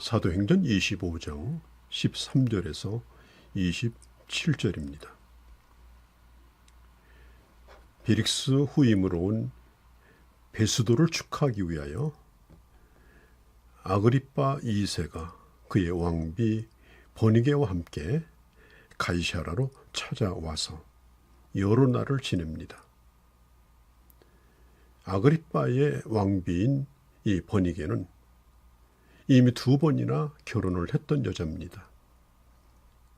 사도행전 25장 13절에서 27절입니다. 벨릭스 후임으로 온 베스도를 축하하기 위하여 아그리빠 2세가 그의 왕비 버니게와 함께 가이사라로 찾아와서 여러 날을 지냅니다. 아그리빠의 왕비인 이 버니게는 이미 2번이나 결혼을 했던 여자입니다.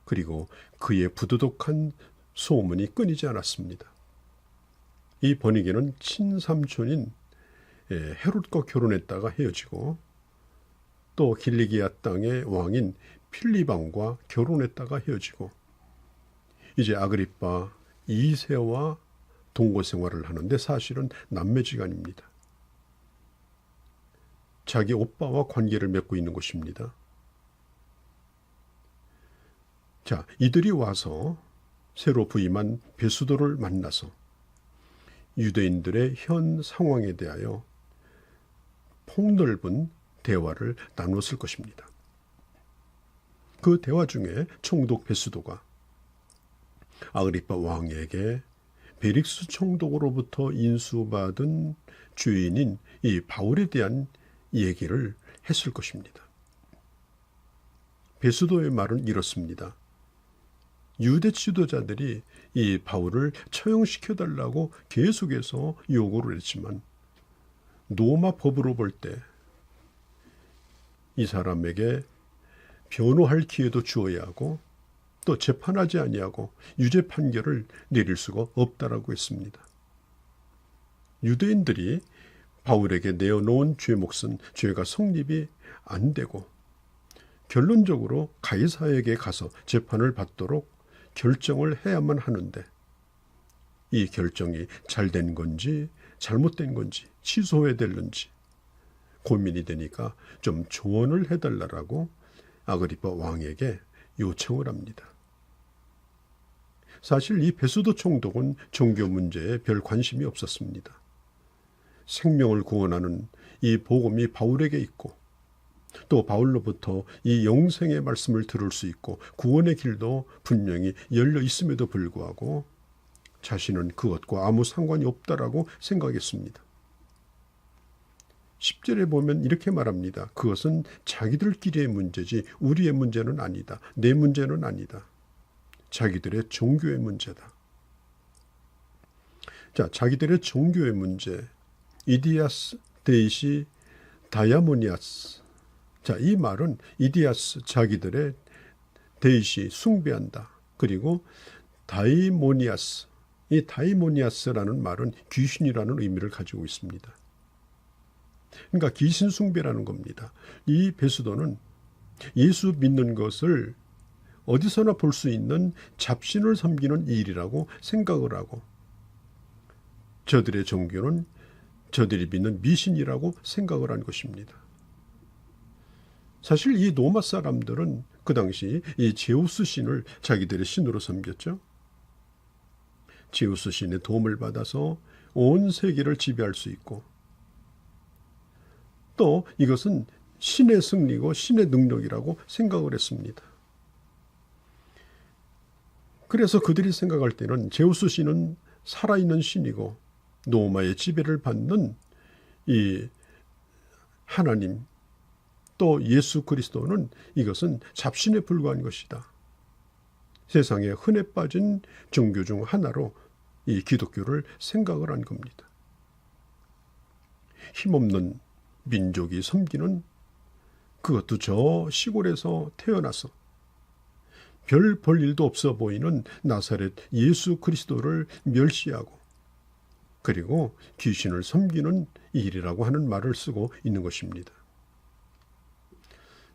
그리고 그의 부도덕한 소문이 끊이지 않았습니다. 이 버니게는 친삼촌인 헤롯과 결혼했다가 헤어지고 또 길리기아 땅의 왕인 필리방과 결혼했다가 헤어지고 이제 아그리빠 2세와 동거 생활을 하는데 사실은 남매지간입니다. 자기 오빠와 관계를 맺고 있는 것입니다. 자, 이들이 와서 새로 부임한 베스도를 만나서 유대인들의 현 상황에 대하여 폭넓은 대화를 나눴을 것입니다. 그 대화 중에 총독 베스도가 아그리빠 왕에게 벨릭스 총독으로부터 인수받은 죄인인 이 바울에 대한 얘기를 했을 것입니다. 베스도의 말은 이렇습니다. 유대 지도자들이 이 바울을 처형시켜달라고 계속해서 요구를 했지만 로마 법으로 볼 때 이 사람에게 변호할 기회도 주어야 하고 또 재판하지 아니하고 유죄 판결을 내릴 수가 없다라고 했습니다. 유대인들이 바울에게 내어놓은 죄목은 죄가 성립이 안 되고 결론적으로 가이사에게 가서 재판을 받도록 결정을 해야만 하는데 이 결정이 잘된 건지 잘못된 건지 취소해야 될는지 고민이 되니까 좀 조언을 해달라고 아그리빠 왕에게 요청을 합니다. 사실 이 베스도 총독은 종교 문제에 별 관심이 없었습니다. 생명을 구원하는 이 복음이 바울에게 있고 또 바울로부터 이 영생의 말씀을 들을 수 있고 구원의 길도 분명히 열려 있음에도 불구하고 자신은 그것과 아무 상관이 없다라고 생각했습니다. 10절에 보면 이렇게 말합니다. 그것은 자기들끼리의 문제지 우리의 문제는 아니다. 내 문제는 아니다. 자기들의 종교의 문제다. 자, 자기들의 종교의 문제. 이디아스, 데이시, 다이아모니아스. 자, 이 말은 이디아스, 자기들의 데이시, 숭배한다. 그리고 다이모니아스. 이 다이모니아스라는 말은 귀신이라는 의미를 가지고 있습니다. 그러니까 귀신 숭배라는 겁니다. 이 베스도는 예수 믿는 것을 어디서나 볼 수 있는 잡신을 섬기는 일이라고 생각을 하고 저들의 종교는 저들이 믿는 미신이라고 생각을 한 것입니다. 사실 이 로마 사람들은 그 당시 이 제우스 신을 자기들의 신으로 섬겼죠. 제우스 신의 도움을 받아서 온 세계를 지배할 수 있고 또 이것은 신의 승리고 신의 능력이라고 생각을 했습니다. 그래서 그들이 생각할 때는 제우스 신은 살아있는 신이고 로마의 지배를 받는 이 하나님 또 예수 그리스도는 이것은 잡신에 불과한 것이다. 세상에 흔해 빠진 종교 중 하나로 이 기독교를 생각을 한 겁니다. 힘없는 민족이 섬기는 그것도 저 시골에서 태어나서 별 볼 일도 없어 보이는 나사렛 예수 그리스도를 멸시하고 그리고 귀신을 섬기는 일이라고 하는 말을 쓰고 있는 것입니다.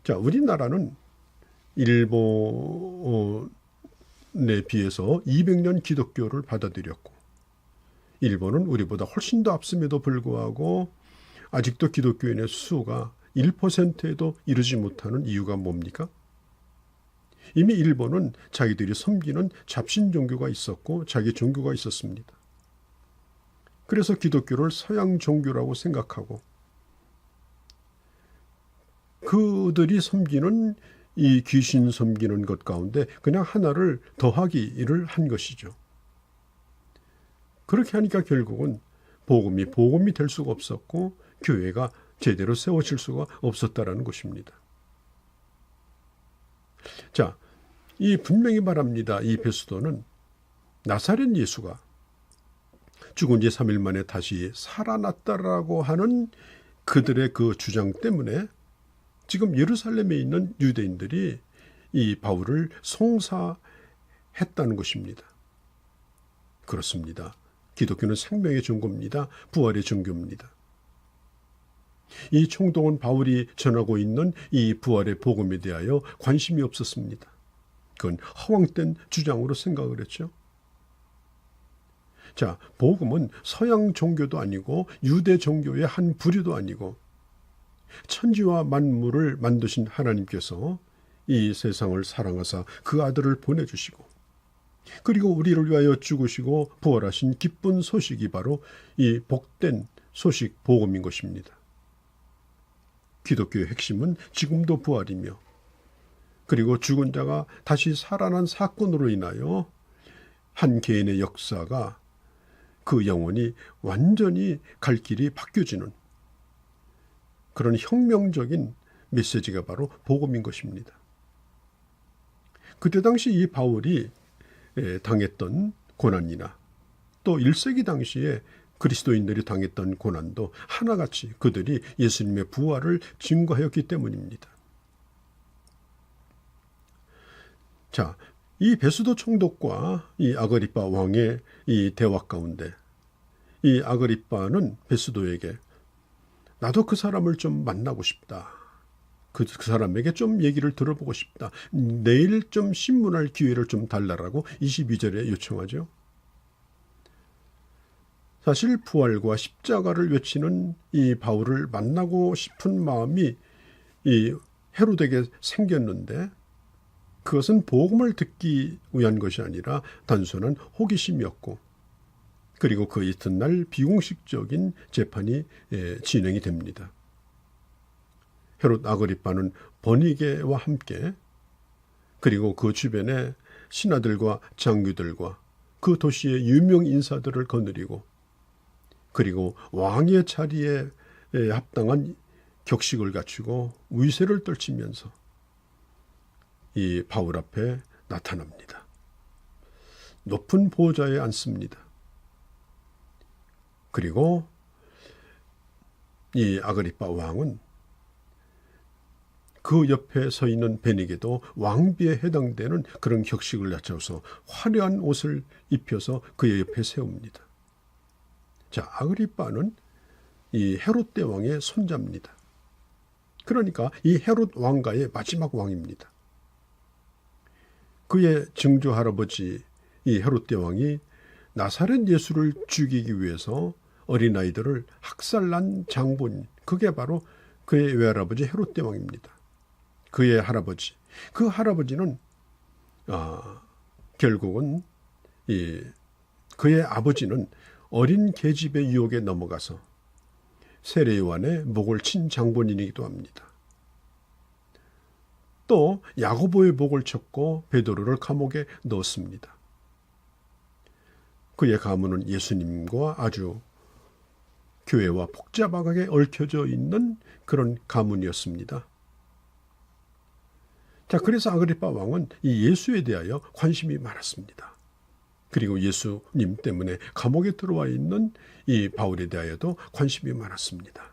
자, 우리나라는 일본에 비해서 200년 기독교를 받아들였고 일본은 우리보다 훨씬 더 앞섬에도 불구하고 아직도 기독교인의 수가 1%에도 이르지 못하는 이유가 뭡니까? 이미 일본은 자기들이 섬기는 잡신 종교가 있었고 자기 종교가 있었습니다. 그래서 기독교를 서양 종교라고 생각하고 그들이 섬기는 이 귀신 섬기는 것 가운데 그냥 하나를 더하기를 한 것이죠. 그렇게 하니까 결국은 복음이 될 수가 없었고 교회가 제대로 세워질 수가 없었다라는 것입니다. 자, 이 분명히 말합니다. 이 베스도는 나사렛 예수가 죽은 지 3일 만에 다시 살아났다라고 하는 그들의 그 주장 때문에 지금 예루살렘에 있는 유대인들이 이 바울을 송사했다는 것입니다. 그렇습니다. 기독교는 생명의 종교입니다. 부활의 종교입니다. 이 총독은 바울이 전하고 있는 이 부활의 복음에 대하여 관심이 없었습니다. 그건 허황된 주장으로 생각을 했죠. 자, 복음은 서양 종교도 아니고 유대 종교의 한 부류도 아니고 천지와 만물을 만드신 하나님께서 이 세상을 사랑하사 그 아들을 보내주시고 그리고 우리를 위하여 죽으시고 부활하신 기쁜 소식이 바로 이 복된 소식 복음인 것입니다. 기독교의 핵심은 지금도 부활이며 그리고 죽은 자가 다시 살아난 사건으로 인하여 한 개인의 역사가 그 영혼이 완전히 갈 길이 바뀌어지는 그런 혁명적인 메시지가 바로 복음인 것입니다. 그때 당시 이 바울이 당했던 고난이나 또 1세기 당시에 그리스도인들이 당했던 고난도 하나같이 그들이 예수님의 부활을 증거하였기 때문입니다. 자, 이 베스도 총독과 이 아그리빠 왕의 이 대화 가운데 이 아그리빠는 베스도에게 나도 그 사람을 좀 만나고 싶다. 그 사람에게 좀 얘기를 들어보고 싶다. 내일 좀 신문할 기회를 좀 달라라고 22절에 요청하죠. 사실 부활과 십자가를 외치는 이 바울을 만나고 싶은 마음이 이 헤롯에게 생겼는데 그것은 복음을 듣기 위한 것이 아니라 단순한 호기심이었고 그리고 그 이튿날 비공식적인 재판이 진행이 됩니다. 헤롯 아그리빠는 버니게와 함께 그리고 그 주변의 신하들과 장교들과 그 도시의 유명 인사들을 거느리고 그리고 왕의 자리에 합당한 격식을 갖추고 위세를 떨치면서 이 바울 앞에 나타납니다. 높은 보좌에 앉습니다. 그리고 이 아그리빠 왕은 그 옆에 서 있는 베니게도 왕비에 해당되는 그런 격식을 갖춰서 화려한 옷을 입혀서 그의 옆에 세웁니다. 자, 아그리빠는 이 헤롯 대왕의 손자입니다. 그러니까 이 헤롯 왕가의 마지막 왕입니다. 그의 증조 할아버지 이 헤롯 대왕이 나사렛 예수를 죽이기 위해서 어린아이들을 학살난 장본, 그게 바로 그의 외할아버지 헤롯 대왕입니다. 그의 할아버지, 그 할아버지는 결국은 그의 아버지는 어린 계집의 유혹에 넘어가서 세례요한의 목을 친 장본인이기도 합니다. 또 야고보의 목을 쳤고 베드로를 감옥에 넣었습니다. 그의 가문은 예수님과 아주 교회와 복잡하게 얽혀져 있는 그런 가문이었습니다. 자, 그래서 아그리빠 왕은 이 예수에 대하여 관심이 많았습니다. 그리고 예수님 때문에 감옥에 들어와 있는 이 바울에 대하여도 관심이 많았습니다.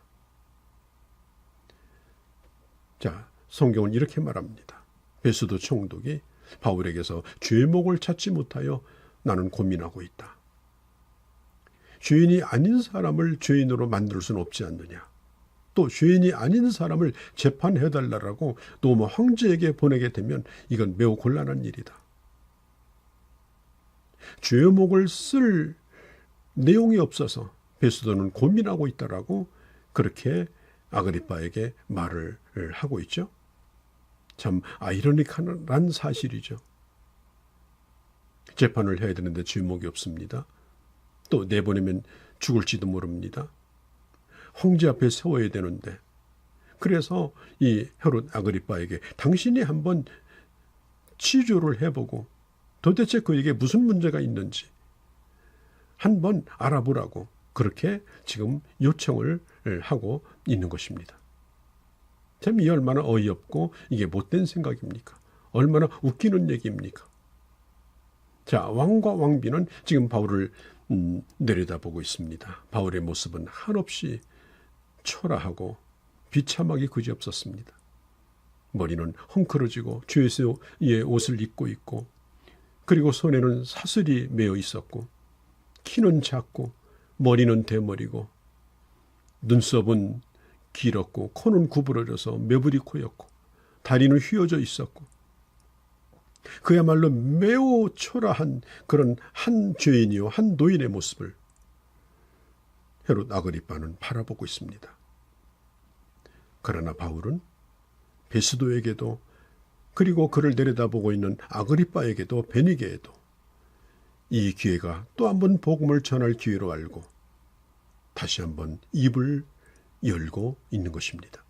자, 성경은 이렇게 말합니다. 베스도 총독이 바울에게서 죄목을 찾지 못하여 나는 고민하고 있다. 죄인이 아닌 사람을 죄인으로 만들 수는 없지 않느냐. 또 죄인이 아닌 사람을 재판해달라고 로마 황제에게 보내게 되면 이건 매우 곤란한 일이다. 죄목을 쓸 내용이 없어서 베스도는 고민하고 있다라고 그렇게 아그리빠에게 말을 하고 있죠. 참 아이러니한 사실이죠. 재판을 해야 되는데 죄목이 없습니다. 또 내보내면 죽을지도 모릅니다. 황제 앞에 세워야 되는데 그래서 이 헤롯 아그리빠에게 당신이 한번 치조를 해보고 도대체 그에게 무슨 문제가 있는지 한번 알아보라고 그렇게 지금 요청을 하고 있는 것입니다. 참 이 얼마나 어이없고 이게 못된 생각입니까? 얼마나 웃기는 얘기입니까? 자, 왕과 왕비는 지금 바울을 내려다보고 있습니다. 바울의 모습은 한없이 초라하고 비참하기 그지없었습니다. 머리는 헝클어지고 죄수의 옷을 입고 있고 그리고 손에는 사슬이 매어 있었고 키는 작고 머리는 대머리고 눈썹은 길었고 코는 구부러져서 매부리 코였고 다리는 휘어져 있었고 그야말로 매우 초라한 그런 한 죄인이요 한 노인의 모습을 헤롯 아그리빠는 바라보고 있습니다. 그러나 바울은 베스도에게도 그리고 그를 내려다보고 있는 아그리빠에게도 베니게에도 이 기회가 또 한 번 복음을 전할 기회로 알고 다시 한번 입을 열고 있는 것입니다.